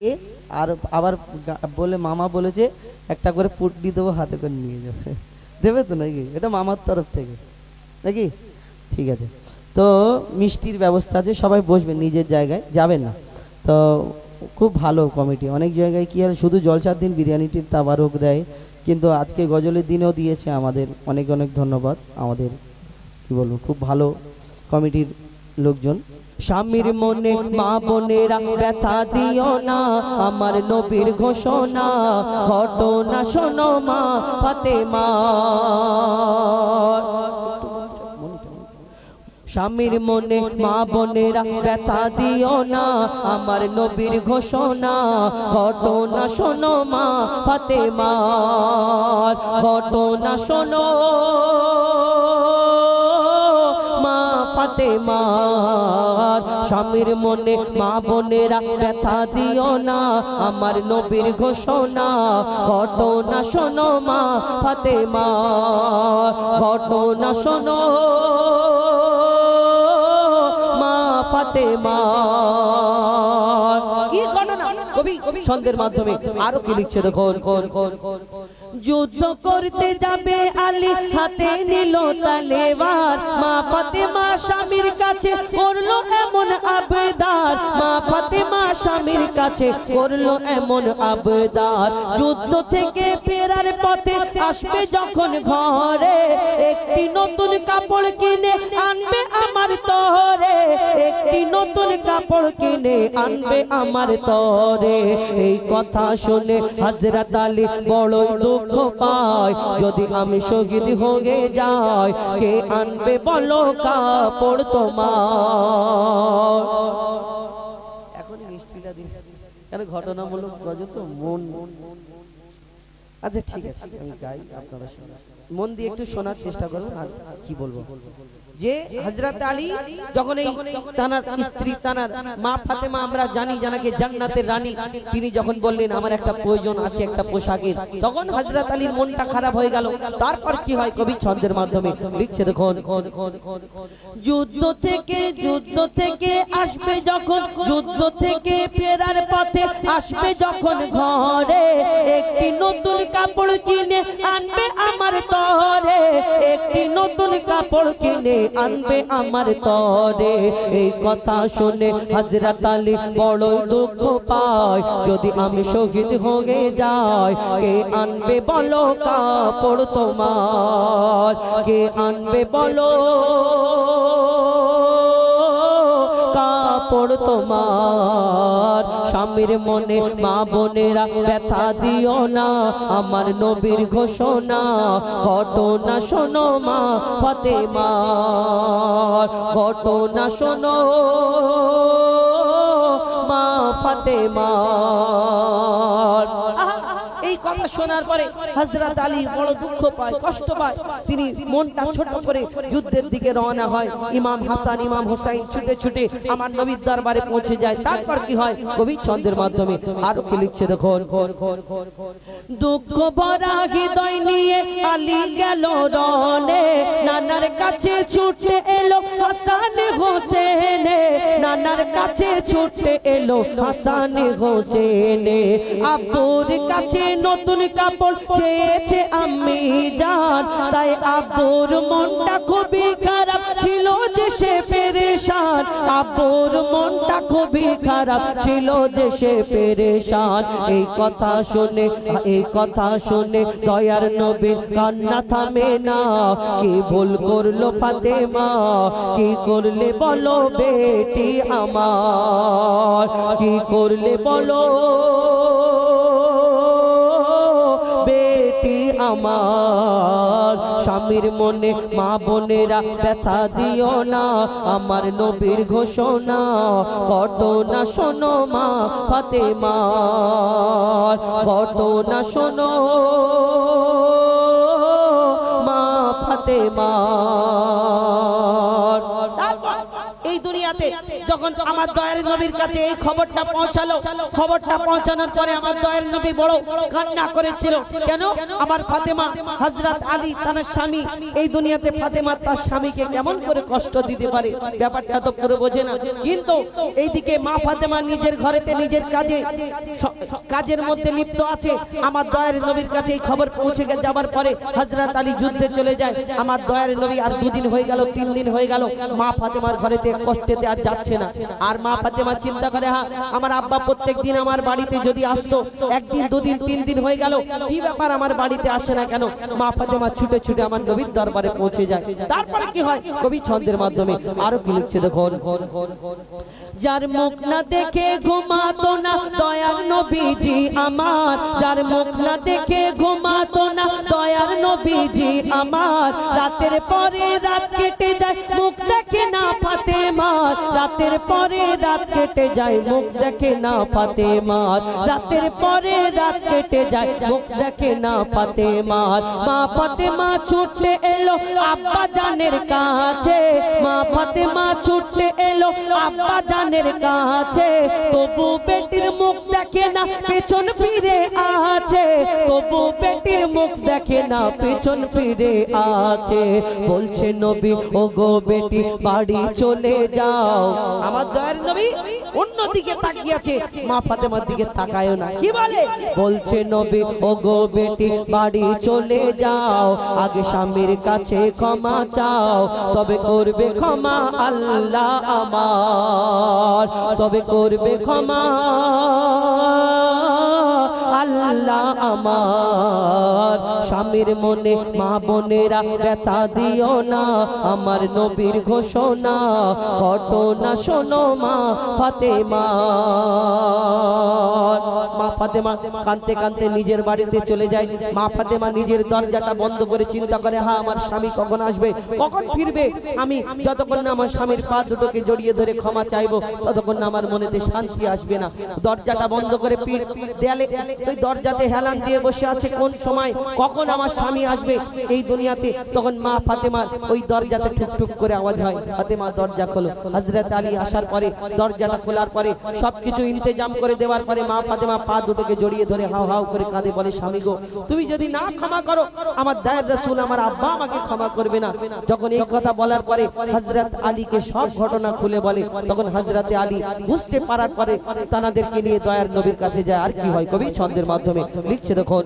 এ আর আবার বলে মামা বলেছে একটা করে পুটলি দেবো, হাতে করে নিয়ে যাবে। দেবে তো নাকি? এটা মামার তরফ থেকে নাকি? ঠিক আছে, তো মিষ্টির ব্যবস্থা আছে, সবাই বসবেন নিজের জায়গায়, যাবেন না। তো খুব ভালো কমিটি। অনেক জায়গায় কি হয়, শুধু জলসার দিন বিরিয়ানিটির তাবারক দেয়, কিন্তু আজকে গজলের দিনেও দিয়েছে। আমাদের অনেক অনেক ধন্যবাদ। আমাদের কি বলবো, খুব ভালো কমিটির লোকজন। স্বামীর মনে মা বোনেরা ব্যথা দিও না, আমার নবীর ঘোষণা ঘটনা শোনো মা ফাতেমা। স্বামীর মনে মা বোনেরা ব্যথা দিও না, আমার নবীর ঘোষণা ঘটনা শোনো মা ফাতেমা। ঘটনা শোনো মা ফাতেমা। স্বামীর মনে মা বোনেরা ব্যথা দিও না, আমার নবীর ঘোষণা ঘটনা শোনো মা ফাতেমা। ঘটনা শোনো মা ফাতেমা। কি ঘটনা? কবি ছন্দের মাধ্যমে আরো কি লিখছে দেখুন। যুদ্ধ করতে যাবে আলী, হাতে নিল তলোয়ার, মা ফাতেমা স্বামীর কাছে করলো এমন আবদার। মা ফাতেমা স্বামীর কাছে করলো এমন আবদার। যুদ্ধ থেকে ফেরার পথে আসবে যখন ঘরে, একটি নতুন কাপড় কিনে আনবে আমার তরে। একটি নতুন কাপড় কিনে আনবে আমার তরে। এই কথা শুনে হযরত আলী বড়ই দুঃখ পায়, যদি আমি শহীদ হয়ে যাই কে আনবে বলো কাপড় তোমার। এখন মিষ্টিটা দিন, কেন ঘটনামূলক গজল তো মন। আচ্ছা ঠিক আছে, আমি গাই, আপনারা মন দিয়ে একটু শোনার চেষ্টা করুন। আর কি বলবো, যে হযরত আলী যখন এই তানার স্ত্রী তানার মা ফাতেমা, আমরা জানি জানাকে জান্নাতের রানী, তিনি যখন বললেন আমার একটা প্রয়োজন আছে একটা পোশাকের, তখন হযরত আলীর মনটা খারাপ হয়ে গেল। তারপর কি হয় কবি ছন্দের মাধ্যমে লিখছে দেখুন। যুদ্ধ থেকে আসবে যখন, যুদ্ধ থেকে ফেরার পথে আসবে যখন ঘরে, একটি নতুন কাপড় কিনে আনবে আমার তরে। একটি নতুন কাপড় কিনে আনবে আমার তরে। এই কথা শুনে হযরত আলী বড় দুঃখ পায়, যদি আমি শহীদ হয়ে যাই কে আনবে বলো কাপড় তোমার। কে আনবে বলো কাপড় তোমার। স্বামীর মনে মা বোনেরা ব্যথা দিও না, আমার নবীর ঘোষণা ঘটনা শোনো মা ফাতেমা। ঘটনা শোনো মা ফাতেমা। এই কথা শোনার পরে হযরত আলী বড় দুঃখ পায়, কষ্ট পায়। তিনি মনটা ছোট করে যুদ্ধের দিকে রওনা হয়। ইমাম হাসান ইমাম হুসাইন ছুটে ছুটে আমার নবীর দরবারে পৌঁছে যায়। তারপর কি হয় কবি ছন্দের মাধ্যমে আরো কি লিখছে দেখুন। দুঃখ ভরা হৃদয় নিয়ে আলী গেল রনে, নানার কাছে ছুটে এলো হাসান হোসেন। নানার কাছে ছুটে এলো হাসান হোসেন। আব্বুর কাছে নতুন কাপড় চেয়েছে আম্মি জান, তাই আব্বুর মনটা খুবই খারাপ ছিল যে সে পেরেশান। আব্বুর মনটা খুবই খারাপ ছিল যে সে পেরেশান। এই কথা শুনে দয়ার নবীর কান্না থামে না। কি ভুল করলো ফাতেমা, কি করলে বলো বেটি আমার। কি করলে বলো বেটি আমার। স্বামীর মনে মা বোনেরা ব্যথা দিও না, আমার নবীর ঘোষণা ঘটনা শোনো মা ফাতেমা। ঘটনা শোনো মা ফাতেমা। এই দুনিয়াতে যখন আমার দয়ার নবীর কাছে এই খবরটা পৌঁছালো, খবরটা পৌঁছানোর পরে আমার দয়ার নবী বড় কান্না করেছিল। কেন? আমার ফাতেমা হযরত আলী তার স্বামী, এই দুনিয়াতে ফাতেমা তার স্বামীকে কেমন করে কষ্ট দিতে পারে, ব্যাপারটা তো পুরো বোঝে না। কিন্তু এইদিকে মা ফাতেমা নিজের ঘরেতে নিজের কাজের মধ্যে লিপ্ত আছে। আমার দয়ার নবীর কাছে এই খবর পৌঁছে যাবার পরে হযরত আলী যুদ্ধে চলে যায়। আমার দয়ার নবী আর 2 দিন হয়ে গেল, 3 দিন হয়ে গেল, মা ফাতেমার ঘরেতে কষ্টেতে আর যাচ্ছে না। আর মা ফাতেমা চিন্তা করে, হ্যাঁ আমার আব্বা প্রত্যেকদিন আমার বাড়িতে যদি আসতো, 1 দিন 2 দিন 3 দিন হয়ে গেল, কি ব্যাপার আমার বাড়িতে আসে না কেন? মা ফাতেমা ছুটে ছুটে আমার নবীর দরবারে পৌঁছে যায়। তারপরে কি হয় কবি ছন্দের মাধ্যমে আরো কি লিখছে দেখুন। যার মুখ না দেখে ঘুমাতো না দয়ার নবীজি আমার, যার মুখ না দেখে ঘুমাতো না দয়ার নবীজি আমার, রাতের পরে রাত কেটে যায় মুখ দেখে না ফাতেমার, রাতের পরে রাত কেটে যায় মুখ দেখে না ফাতেমার, রাতের পরে রাত কেটে যায় মুখ দেখে না ফাতেমার। মা ফাতেমা ছুটে এলো আব্বা জানের কাছে, মা ফাতেমা ছুটে এলো আব্বা জানের কাছে, তবু বেটির মুখ দেখে না পেছন ফিরে আছে, তবু বেটির মুখ দেখে না পেছন ফিরে আছে। বলছে নবী ও গো বেটি বাড়ি চলে যাও। আমার দয়ার নবী অন্যদিকে তাকিয়ে আছে, মা ফাতেমার দিকে তাকায়ও না। কি বলে? বলছে নবী ও গো বেটি বাড়ি চলে যাও, আগে স্বামীর কাছে ক্ষমা চাও, তবে করবে ক্ষমা আল্লাহ আমার, তবে করবে ক্ষমা আল্লাহ আমার। স্বামীর মনে মা বোনেরা ব্যথা দিও না, আমার নবীর ঘোষণা ঘটনা শোনো মা ফাতেমা। মা ফাতেমা কাঁদতে কাঁদতে নিজের বাড়িতে চলে যায়। মা ফাতেমা নিজের দরজাটা বন্ধ করে চিন্তা করে, হ্যাঁ আমার স্বামী কখন আসবে, কখন ফিরবে, আমি যতক্ষণ না আমার স্বামীর পা দুটোকে জড়িয়ে ধরে ক্ষমা চাইবো ততক্ষণ না আমার মনেতে শান্তি আসবে না। দরজাটা বন্ধ করে দেয়ালে ওই দরজাতে হেলান দিয়ে বসে আছে, কোন সময় কখন আমার স্বামী আসবে এই দুনিয়াতে। তখন মা ফাতেমার ওই দরজাতে ঠুকঠুক করে আওয়াজ হয়, ফাতেমা দরজা খোলো। হযরত আলী আসার পরে দরজাটা খোলার পরে সবকিছু ইন্তজাম করে দেওয়ার পরে মা ফাতেমা পা দুটোকে জড়িয়ে ধরে হাউ হাউ করে কাঁদে, বলে স্বামী গো তুমি যদি না ক্ষমা করো আমার দয়ার রাসূল আমার আব্বা আমাকে ক্ষমা করবে না। যখন এই কথা বলার পরে হযরত আলীকে সব ঘটনা খুলে বলে, তখন হযরত আলী বুঝতে পারার পরে তানাদেরকে নিয়ে দয়ার নবীর কাছে যায়। আর কি হয় কবি ছন্দের মাধ্যমে লিখছে দেখুন।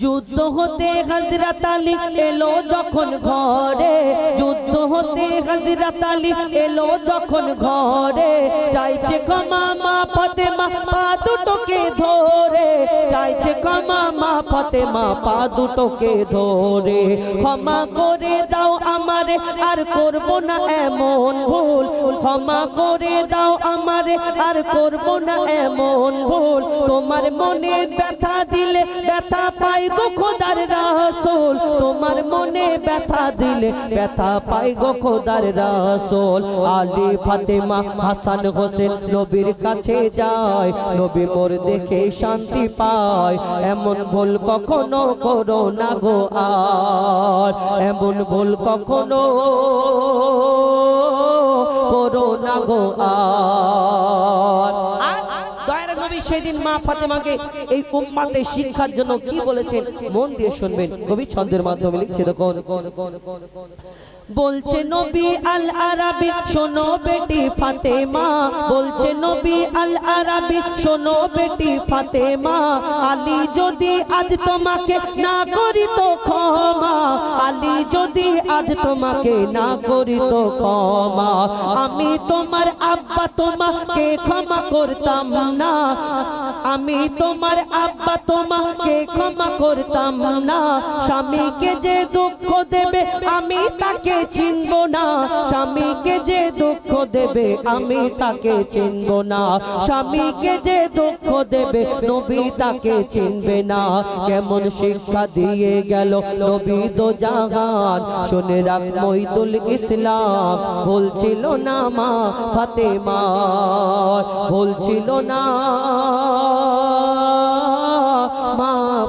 যুদ্ধ হতে হযরত আলী এলো যখন ঘরে, যুদ্ধ হতে হযরত আলী এলো যখন ঘরে, চাইছে ক্ষমা মা ফাতেমা পা দুটোকে ধরে, চাইছে ক্ষমা মা ফাতেমা পা দুটোকে ধরে, ক্ষমা করে দাও আমারে আর করব না এমন ভুল, ক্ষমা করে দাও আমারে আর করব না এমন ভুল, তোমার মনে ব্যথা দিলে ব্যথা পাই গো খোদার রাসূল, তোমার মনে ব্যথা দিলে ব্যথা পাই গো খোদার রাসূল। আলী ফাতেমা হাসান হোসেন নবীর কাছে যায়, নবী মোর দেখে শান্তি পায়, এমন ভুল কখনো করো না গো আর, এমন ভুল কখনো করো না গো আর। দয়ার নবী সেদিন মা ফাতেমাকে এই উম্মতের শিক্ষার জন্য কি বলেছেন মন দিয়ে শুনবেন। কবি ছন্দের মাধ্যমে লিখছে দেখুন। বলছে নবী আল আরাবি শোনো বেটি ফাতেমা, বলছে নবী আল আরাবি শোনো বেটি ফাতেমা, আলী যদি আজ তোমাকে না করি তো ক্ষমা, আলী যদি আজ তোমাকে না করি তো ক্ষমা, আমি তোমার আব্বা তোমাকে ক্ষমা করতাম না, আমি তোমার আব্বা তোমাকে ক্ষমা করতাম না, স্বামীকে যে দুঃখ দেবে আমি তাকে চিনব না, স্বামীকে যে দুঃখ দেবে আমি তাকে চিনব না, স্বামীকে যে দুঃখ দেবে নবী তাকে চিনবে না। কেমন শিক্ষা দিয়ে গেল নবী দো জাহান, শুনে রাখ মঈদুল ইসলাম, বলছিল না মা ফাতেমা, বলছিল না মা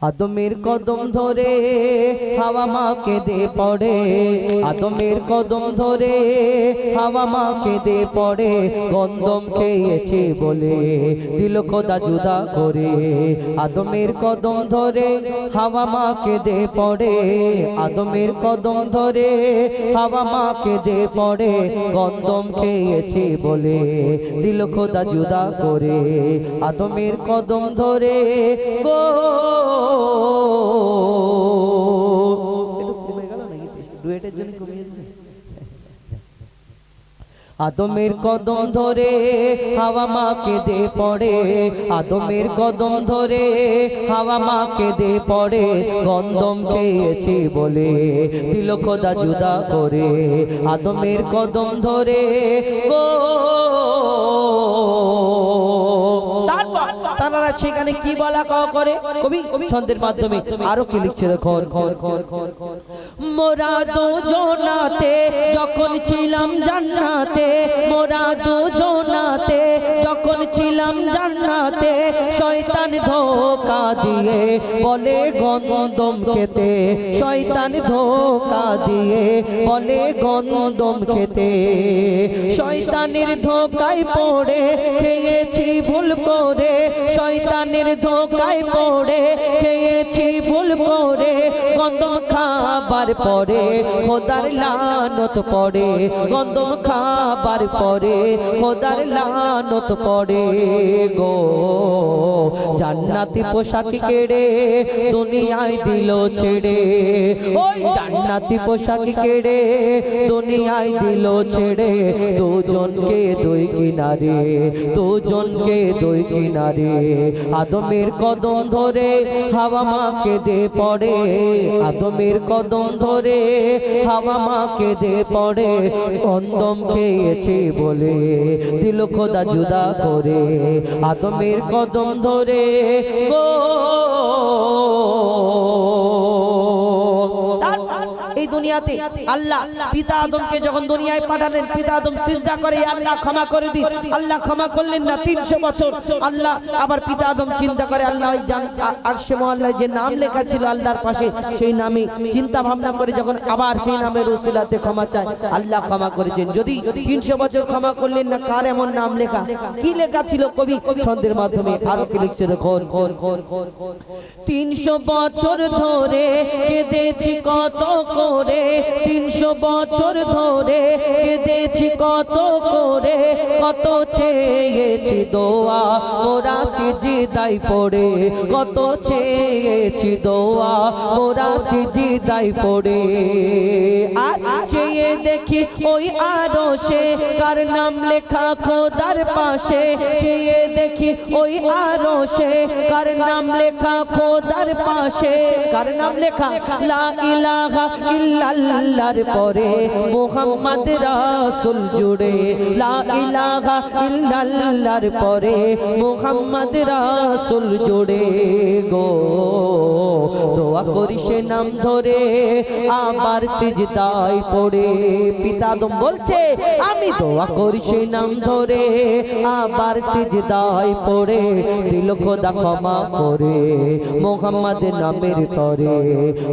আদমের কদম ধরে হাওয়া মা কেঁদে পড়ে, আদমের কদম ধরে হাওয়া মা কেঁদে পড়ে, গন্ধম খেয়েছে বলে দিল খোদা জুদা করে। আদমের কদম ধরে হাওয়া মা কেঁদে পড়ে, আদমের কদম ধরে হাওয়া মা কেঁদে পড়ে, গন্ধম খেয়েছে বলে দিল খোদা জুদা করে। আদমের কদম ধরে গো আদমের কদম ধরে হাওয়া মা কেঁদে পড়ে, আদমের কদম ধরে হাওয়া মা কেঁদে পড়ে, গন্ধম খেয়েছে বলে দিল খোদা জুদা করে। আদমের কদম ধরে গো তারা সেখানে কি বলা করে কবি ছন্দের মাধ্যমে আরো কি লিখছে দেখুন, মোরা দুজনাতে যখন ছিলাম জান্নাতে, মোরা দুজনাতে যখন ছিলাম জান্নাতে, শয়তান ধোঁকা দিয়ে বলে গন্ধম খেতে, শয়তান ধোঁকা দিয়ে বলে গন্ধম খেতে, শয়তানের ধোঁকায় পড়ে খেয়েছি ভুল করে, শয়তানের ধোঁকায় পড়ে খেয়েছি ভুল করে, গন্ধম খাবার পরে খোদার লানত পড়ে, গন্ধম খাবার পরে খোদার লানত পড়ে গো। জান্নাতি পোশাক কেড়ে দুনিয়ায় দিল ছেড়ে, ওই জান্নাতি পোশাক কেড়ে দুনিয়ায় দিল ছেড়ে, দুজনকে দুই কিনারে, দুজনকে দুই কিনারে। আদমের কদম ধরে হাওয়া মা কেঁদে পড়ে, আদমের কদম ধরে হাওয়া মা কেঁদে পড়ে, গন্ধম খেয়েছে বলে দিল খোদা জুদা করে। আদমের কদম ধরে গো এই দুনিয়াতে আল্লাহ পিতা আদমকে যখন দুনিয়ায় পাঠালেন, পিতা আদম সিজদা করে আল্লাহ ক্ষমা করে দিন, আল্লাহ ক্ষমা করলেন না 300 বছর। আল্লাহ আবার পিতা আদম চিন্তা করে আল্লাহ ওই আরশে মুআল্লায় যে নাম লেখা ছিল আল্লাহর পাশে, সেই নামে চিন্তা ভাবনা করে যখন আবার সেই নামের উসিলাতে ক্ষমা চায়, আল্লাহ ক্ষমা করেছেন। যদি 300 বছর ক্ষমা করলেন না, কার এমন নাম লেখা, কি লেখা ছিল কবি ছন্দের মাধ্যমে আরো কি লিখছে দেখুন, 300 বছর ধরে কেঁদেছি কত করে, 300 বছর ধরে কেঁদেছি কত করে, কত চেয়েছি দোয়া মোরা সিজদায় পড়ে, কত চেয়েছি দোয়া মোরা সিজদায় পড়ে। আর চেয়ে দেখি ওই আরশে কার নাম লেখা খোদার পাশে, চেয়ে দেখি ওই আরশে কার নাম লেখা খোদার পাশে, কার নাম লেখা লা ইলাহা ইল্লাল্লাহর পরে মুহাম্মদ রাসূল জুড়ে, লা ইলাহা ইল্লাল্লাহর পরে মুহাম্মদ রাসূল জুড়ে গো। দোয়া করি সে নাম ধরে আবার সিজদায় পড়ে, পিতা আদম বলছে আমি দোয়া করি সে নাম ধরে আবার সিজদায় পড়ে, দিল খোদা ক্ষমা করে মুহাম্মদ নামের তরে।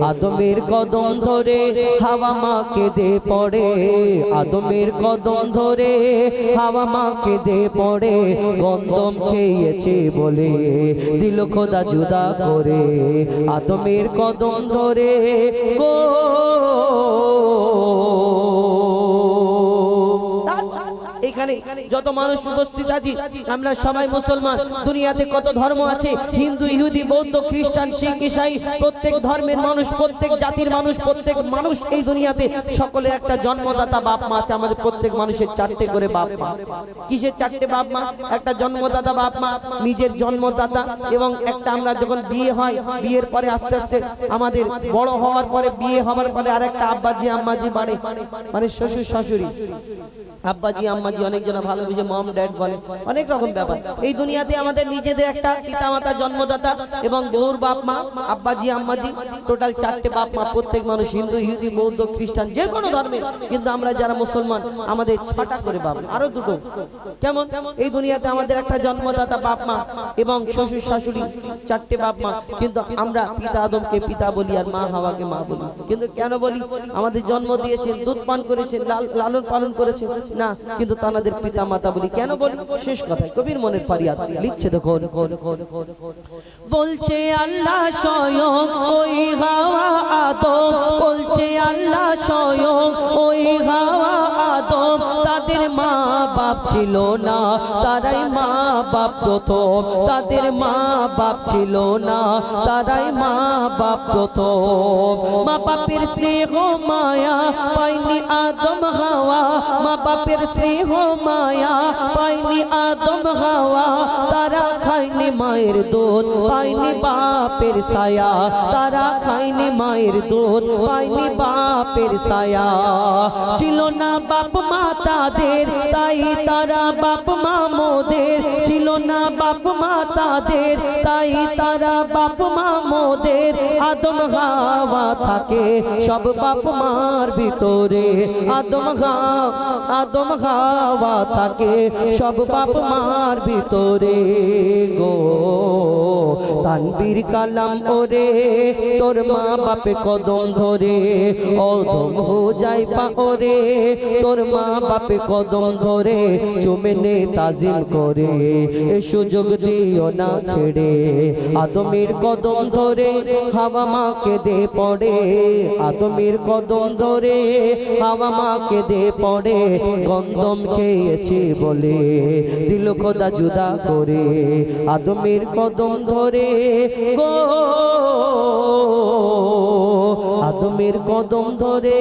আদমের কদম ধরে হাওয়া মা কেঁদে পড়ে, আদমের কদম ধরে হাওয়া মা কেঁদে পড়ে, গন্ধম খেয়েছে বলে দিল খোদা জুদা করে। আদমের কদম ধরে গো এখানে যত মানুষ উপস্থিত আছি আমরা সবাই মুসলমান। দুনিয়াতে কত ধর্ম আছে, হিন্দু, ইহুদি, বৌদ্ধ, খ্রিস্টান, শিখ, ঈসাই, প্রত্যেক ধর্মের মানুষ, প্রত্যেক জাতির মানুষ, প্রত্যেক মানুষ এই দুনিয়াতে সকলের একটা জন্মদাতা বাপ মা আছে। আমাদের প্রত্যেক মানুষের 4টে করে বাপ মা। কিসের 4টে বাপ মা? একটা জন্মদাতা বাপ মা, নিজের জন্মদাতা, এবং একটা আমরা যখন বিয়ে হয়, বিয়ের পরে আস্তে আস্তে আমাদের বড় হওয়ার পরে, বিয়ে হওয়ার পরে আরেকটা আব্বাজি আম্মাজি বাড়ে, মানে শ্বশুর শাশুড়ি। আব্বাজি আম্মাজি অনেকজনা ভালোবেসে মম ড্যাড বলে, অনেক রকম ব্যাপার। এই দুনিয়াতে আমাদের নিজেদের একটা পিতামাতা জন্মদাতা এবং বউর বাপ মা, আব্বাজি আম্মাজি, টোটাল 4টে বাপ মা। প্রত্যেক মানুষ হিন্দু ইহুদি বৌদ্ধ খ্রিস্টান যে কোনো ধর্মের, কিন্তু আমরা যারা মুসলমান আমাদের 6টা করে বাপ, আরো দুটো। কেমন? এই দুনিয়াতে আমাদের একটা জন্মদাতা বাপ মা এবং শ্বশুর শাশুড়ি, 4টে বাপ মা, কিন্তু আমরা পিতা আদমকে পিতা বলি আর মা হাওয়াকে মা বলি। কিন্তু কেন বলি? আমাদের জন্ম দিয়েছেন, দুধ পান করেছেন, লালন পালন করেছেন না, কিন্তু তাদের পিতা মাতা বলি। কেন বলি? শেষ কথায় কবির মনের ফারিয়াদ লিখছে দেখুন, বলছে আল্লাহ স্বয়ং ওই হাওয়া আদম, বলছে আল্লাহ স্বয়ং ওই হাওয়া আদম, তাদের মা বাপ ছিল না, তারাই মা বাপ প্রথম, তাদের মা বাপ ছিল না, তারাই মা বাপ প্রথম। মা বাপের স্নেহ মায়া পায়নি আদম হাওয়া, মা বাপের স্নেহ মায়া পায়নি আদম হাওয়া, তারা খায়নি মায়ের দুধ পায়নি বাপের ছায়া, তারা খায়নি মায়ের দুধ পায়নি বাপের ছায়া। ছিল না বাপ মা তাদের, তাই তারা বাপ মা মোদের, ছিল না বাপ মা তাদের, তাই তারা বাপ মা মোদের। আদম হাওয়া থাকে সব বাপ মার ভিতরে, আদম হাওয়া থাকে সব বাপ মার ভিতরে গো। তানবীর কালাম ওরে তোর মা বাপে কদম ধরে, অধম হো যাই পা ওরে তোর মা বাপে কদম ধরে, চুমে নে তাজিম করে এ সুযোগ দিও না ছেড়ে। আদমের কদম ধরে হাওয়া মাকে দে পড়ে, আদমের কদম ধরে হাওয়া মাকে দে পড়ে, গন্ধম খেয়েছি বলে দিল খোদা জুদা করে। আদমের কদম ধরে গো, আদমের কদম ধরে।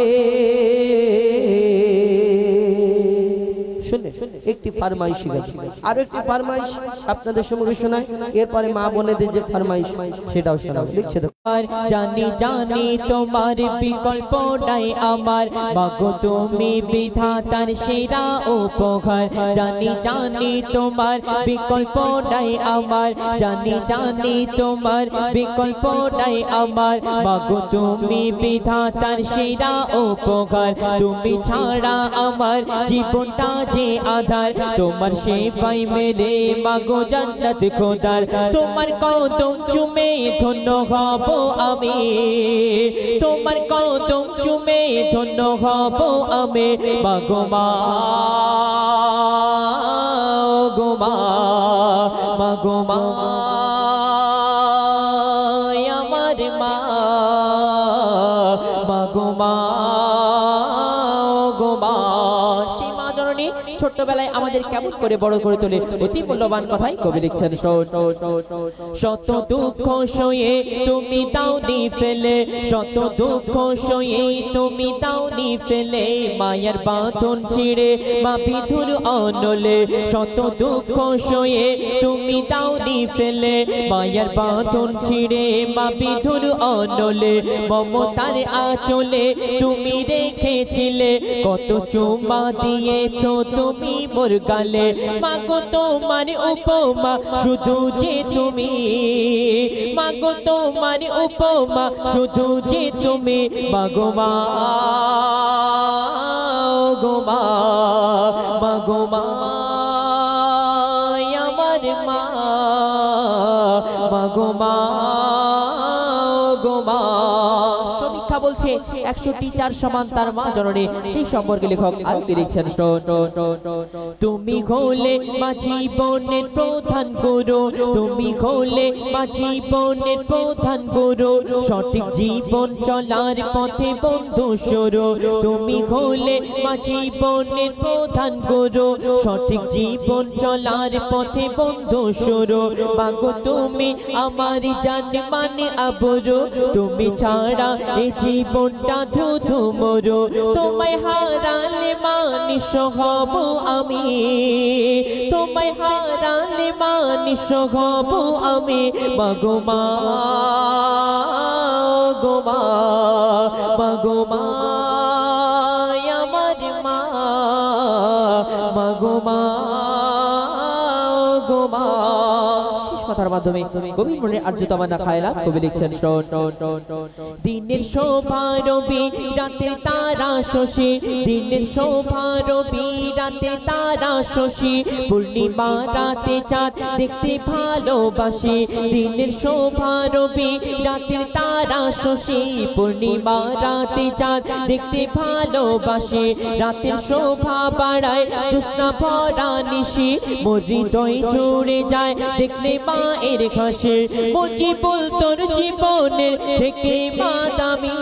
শুনে একটি ফরমাইশ গেছে, আর একটি ফরমাইশ আপনাদের সম্মুখে শোনায়, এরপরে মা বোনেদের যে ফরমাইশ সেটাও শোনাবো। লিখছে জানি জানি তোমার বিকল্প নাই আমার, মাগো তুমি বিধাতার সেরা উপহার। জানি জানি তোমার বিকল্প নাই আমার, জানি জানি তোমার বিকল্প নাই আমার, মাগো তুমি বিধাতার সেরা উপহার। তুমি ছাড়া আমার জীবনটা যে আধার, তোমার সেবাই মেলে মাগো জান্নাত খোদার। তোমার কদম চুমে ধন্য হব আমি, তোমার কদম চুমে ধন্য হব আমি, মাগো মা গো মা, মাগো মা আমার মা, মাগো মা গো মা। ছোট্টবেলায় আমাদের কেমন করে বড় করে তোলে, অতি মূল্যবান কথাই কবি লিখছেন। শত দুঃখ সয়ে তুমি দাওনি ফেলে, শত দুঃখ সয়ে তুমি দাওনি ফেলে, মায়ার বাঁধন ছিঁড়ে মা বিধুর অনলে। শত দুঃখ সয়ে তুমি দাওনি ফেলে, মায়ার বাঁধন ছিঁড়ে মা বিধুর অনলে। মমতার আঁচলে তুমি রেখেছিলে, কত চুমা দিয়েছ তুমি মোর গালে। মাগো তোমার উপমা শুধু যে তুমি, মাগো তোমার উপমা শুধু যে তুমি, মাগো মা গো মা, মাগো মা আমার মা, মাগো মা গো মা। সমীক্ষা বলছে 100 টিচার সমান তার মা জননী, সেই সম্পর্কে লেখক আর লিখছেন। তুমি হলে মা জীবনের প্রধান গুরু, তুমি হলে মা জীবনের প্রধান গুরু, সঠিক জীবন চলার পথে বন্ধু শুরু। তুমি হলে মা জীবনের প্রধান গুরু, সঠিক জীবন চলার পথে বন্ধু শুরু। মাগো তুমি আমার জান মানে আবরু, তুমি ছাড়া এই জীবনটা ধুধু মরু। তোমায় হারালে মানুষ হব আমি, তোমায় হারালে মানুষ হব আমি, মাগো মা গো মা, মাগো মা আমার মা, মাগো মা গো মা। শেষ কথার মাধ্যমে কবি মনে আর্য তামান্না খায়লা কবি লিখছেন শোন। দিনের শোভা রবি রাতের তারা শশী, দিনের শোভা রবি রাতে তারা শশী, পূর্ণিমা রাতে চাঁদ দেখতে ভালোবাসি। দিনের শোভা রবি রাতের তারা শশী, পূর্ণিমা রাতে চাঁদ দেখতে ভালোবাসি। রাতের শোভা বাড়ায় জ্যোৎস্না ভরা নিশি, মোর হৃদয় জুড়ে যায় দেখলে মায়ের হাসি। মুজিবুল তোর জীবনের থেকে মা দামি,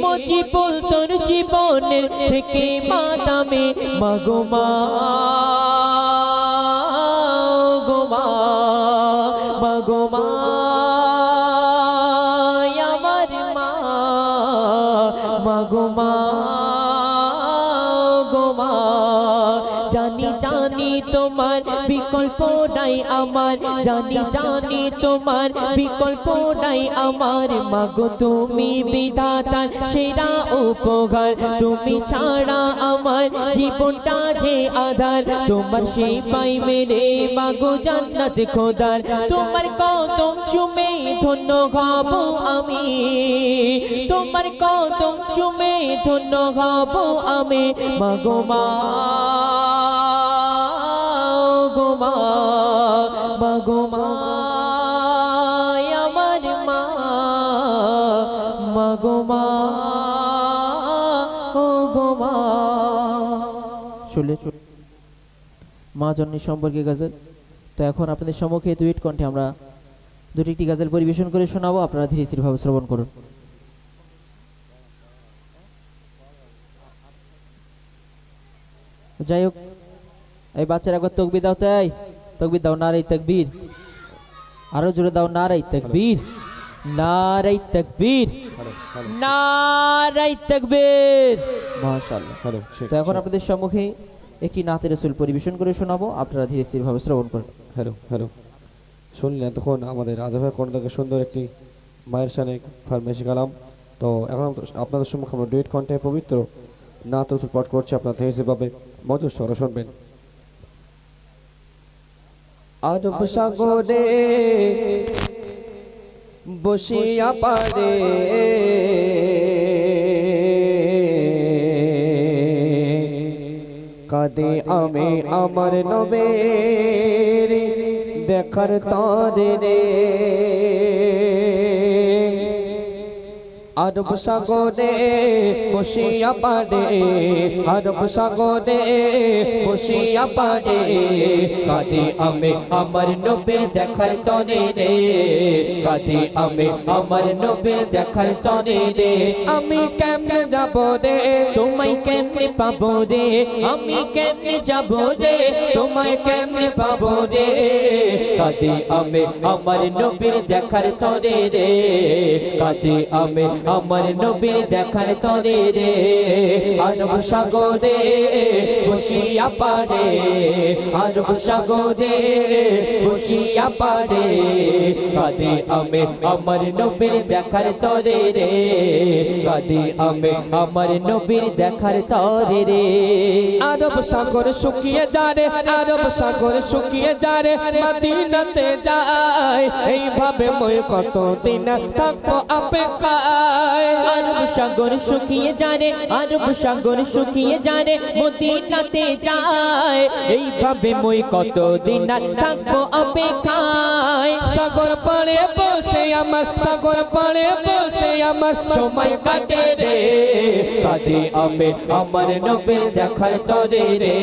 মুজিবুল তোর জীবনের থেকে মা দামি। মাগো মা গো মা, মাগো মা আমার মা, মাগো মা গো মা। জানি জানি তোমার বিকল্প নাই আমার, জানি জানি তোমার বিকল্প নাই আমার। মাগো তুমি বিধাতার সেরা উপকার, তুমি ছাড়া আমার জীবনটা যে আধার। তোমার সেই পাই মেরে মাগো জান্নাত খোদার, তোমার কদম চুমে ধন্য হব আমি, তোমার কদম চুমে ধন্য হব আমি। মাগো মা গো মা, মাগো মা আমার মা, মাগো মা ও গো মা। শুনলে মা জননী সম্পর্কে গজল। তো এখন আপনাদের সম্মুখে দুইট কণ্ঠে আমরা দুটি একটি গজল পরিবেশন করে শোনাবো, আপনারা ধীরে ধীরে ভাবে শ্রবণ করুন। যাই হোক, এই বাচ্চারা একবার তকবীর দাও, তাই তকবীর দাও, নারাই তাকবীর, আরো জোরে দাও, নারাই তাকবীর, নারাই তাকবীর, নারাই তাকবীর। মাশাআল্লাহ। তো এখন আপনাদের সম্মুখে একটি নাতে রাসূল পরিবেশন করে শোনাবো, আপনারা ধীরে ধীরে ভাবে শ্রবণ করুন। হ্যালো শুনলেন তখন আমাদের আজহার কোন থেকে সুন্দর একটি মায়ের শানে ফারমাইশি কালাম। তো এখন আপনাদের সম্মুখে আমরা ডুয়েট কণ্ঠে পবিত্র নাত রাসূল পাঠ করছি, আপনারা ধীরে ধীরে ভাবে মধুর স্বরে শুনবেন। আরব সাগরে বসিয়া পারে কাঁদে আমি আমার নবের দেখার তরে রে। আরব সাগরে বসিয়া পারে, আরব সাগরে বসিয়া পারে কাঁদে আমি আমার নবীর দেখার তরে রে, কাঁদে আমি আমার নবীর দেখার তরে রে। আমি কেমনে যাব রে তোমায় কেমনে পাবো রে, আমি কেমনে যাব রে তোমায় কেমনে পাবো রে। কাঁদে আমি আমার নবীর দেখার তরে রে, কাঁদে আমি আমার নবীর দেখার তরে রে। আরব সাগরে বসিয়া পারে, আরব সাগরে বসিয়া পারে কাঁদে আমি আমার নবীর দেখার তরে রে, কাঁদে আমি আমার নবীর দেখার তরে রে। আরব সাগর শুকিয়ে যারে, আরব সাগর শুকিয়ে যারে মদিনাতে যায়, এইভাবে মই কতদিন থাকবো অপেক্ষায়। আরব সাগর শুকিয়ে যায়, আরব সাগর শুকিয়ে যায় মদিনাতে যায়, এইভাবে মই কতদিন আর থাকবো অপেক্ষায়। সাগর পাড়ে বসে আমার, সাগর পাড়ে বসে আমার সময় কাটে রে, কাঁদে আমি আমার নবীর দেখার তরে রে,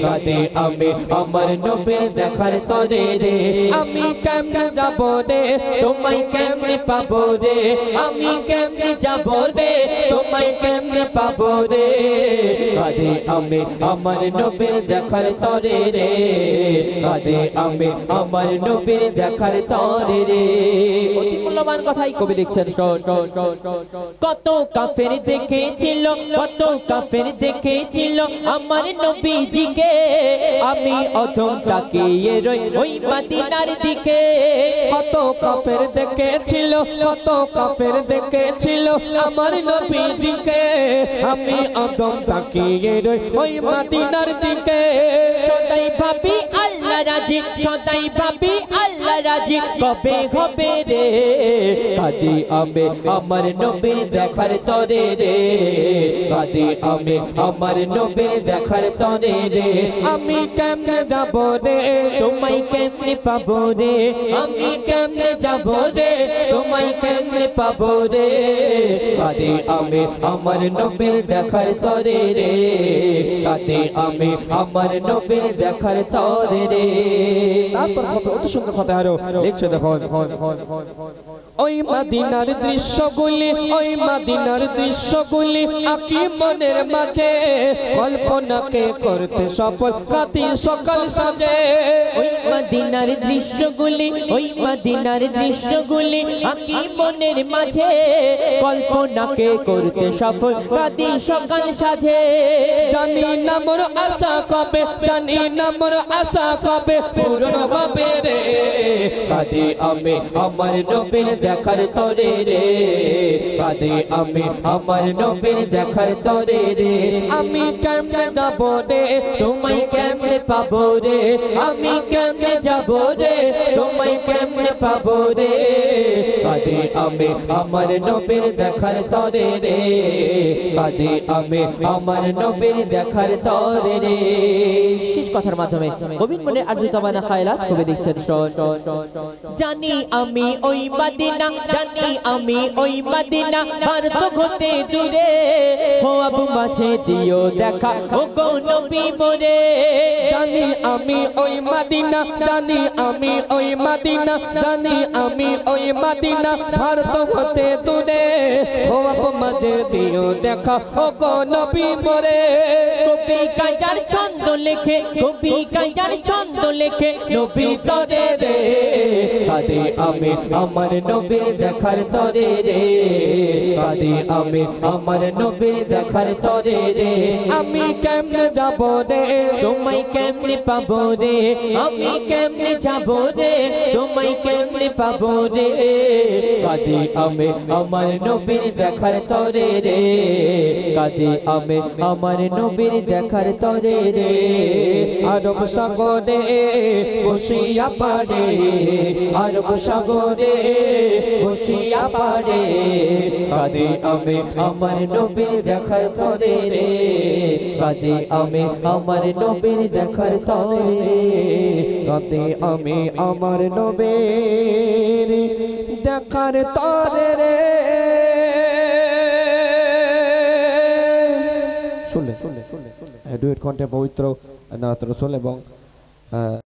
কাঁদে আমি আমার নবীর দেখার তরে রে। আমি কেমনে যাব রে তোমায় কেমনে পাবো রে, আমি কেমনে যাব রে তোমায় কেমনে পাবো রে। কাঁদে আমি আমার নবীর দেখার তরে রে, কাঁদে আমি আমার নবীর দেখার তরে রে। অতি মূল্যবান কথাই কবি লিখছেন। কত কাফের দেখেছিল, কত কাফের দেখেছিল আমার নবীজিকে, আমি অধম তাকিয়ে রই ওই মদিনার দিকে। কত কাফের দেখেছিল, কত কাফের দেখেছিল আমার নবীজিকে আমি অদম তাকিয়ে রই ওই মদিনার দিকে সদাই ভাবি আল্লাহ রাজি, সদাই ভাবি আল্লাহ রাজি, কবে হবে রে কাঁদি আমি আমার নবীর দেখার তরে রে কাঁদি আমি আমার নবীর দেখার তরে রে আমি কেমনে যাব রে তোমায় কেমনে পাবো রে, আমি কেমনে যাব রে তোমায় কেমনে পাবো রে কাঁদি আমি আমার নবীর দেখার তরে রে কাঁদি আমি আমার নবীর দেখার তরে রে তারপর হবে অত সুন্দর কথা আরো দেখছো দেখো ওই মদিনার দৃশ্যগুলি ওই মদিনার দৃশ্যগুলি আকি মনের মাঝে কল্পনাকে করতে সফল কাতি সকাল সাজে ওই মদিনার দৃশ্যগুলি, ওই মদিনার দৃশ্যগুলি আকি মনের মাঝে কল্পনাকে করতে সফল কাদি সকাল সাজে জানি না মোর আশা কবে জানি না মোর আশা কবে পূরণ হবে রে কাঁদি আমি আমার নবীর দেখার তরে রে কাঁদি আমি আমার নবীর দেখার তরে রে আমি কেমনে যাব রে তোমায় কেমনে পাবো রে, আমি কেমনে যাব রে তোমায় কেমনে পাবো রে কাঁদি আমি আমার নবীর দেখার তরে রে কাঁদি আমি আমার নবীর দেখার তরে রে শেষ কথার মাধ্যমে গোবিন্দ মনের আর্দ্রতামানা খায়লাত কবি দিচ্ছেন জানি আমি ওই মদিনা, জানি আমি ওই মদিনা ভারত হতে দূরে হওয়াব মাঝে দিও দেখা ও গো নবী মোরে জানি আমি ওই মদিনা জানি আমি ওই মদিনা জানি আমি ওই মদিনা ভারত হতে দূরে হওয়াব মাঝে দিও দেখা ও গো নবী মোরে কবি কাজার ছন্দ লেখে, কবি কাজার ছন্দ লেখে নবী তরে রে কাঁদি আমি আমার নবীর দেখার তরে রে কাঁদি আমি আমার নবীর দেখার তরে রে আমি কেমনে যাব রে তোমায় কেমনে পাবো রে, আমি কেমনে যাবো রে তোমায় কেমনে পাবো রে কাঁদি আমি আমার নবীর দেখার তরে রে কাঁদি আমি আমার নবীর দেখার তরে রে আরব সাগরে বসিয়া পারে আরব সাগরে বসিয়া পারে কাঁদি আমি আমার নবীর দেখার তরে রে কাঁদি আমি আমার নবীর দেখার তরে রে কাঁদি আমি আমার নবীর দেখার তরে রে শুনলে ডুয়েট কণ্ঠে পবিত্র নাত রসুল এবং